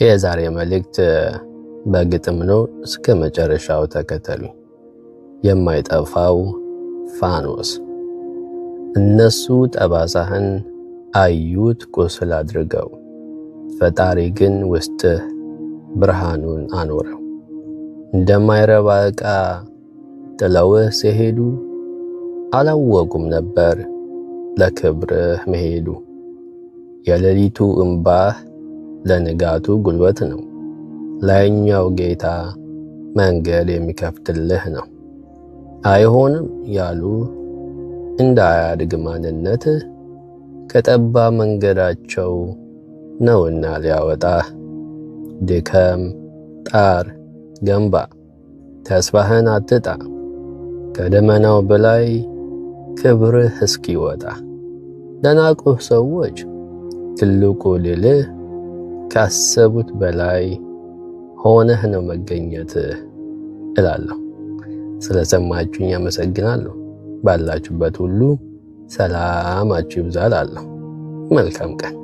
የዛሬ መልእክት በግጥም ነው። እስከ መጨረሻው ተከተሉ። የማይጠፋው ፋኖስ። እነሱ ጠባሳህን አዩት ቁስል አድርገው፣ ፈጣሪ ግን ውስጥህ ብርሃኑን አኖረው። እንደማይረባ ዕቃ ጥለውህ ሲሄዱ፣ አላወቁም ነበር ለክብርህ መሄዱ። የሌሊቱ እምባህ ለንጋቱ ጉልበት ነው፣ ላይኛው ጌታ መንገድ የሚከፍትልህ ነው። አይሆንም ያሉ እንዳያድግ ማንነትህ፣ ከጠባብ መንገዳቸው ነውና ሊያወጣህ። ድከም፣ ጣር፣ ገንባ፣ ተስፋህን አትጣ፣ ከደመናው በላይ ክብርህ እስኪወጣ። ለናቁህ ሰዎች ትልቁ ድልህ፣ ካሰቡት በላይ ሆነህ ነው መገኘትህ እላለሁ። ስለሰማችሁኝ አመሰግናለሁ። ባላችሁበት ሁሉ ሰላማችሁ ይብዛ እላለሁ። መልካም ቀን።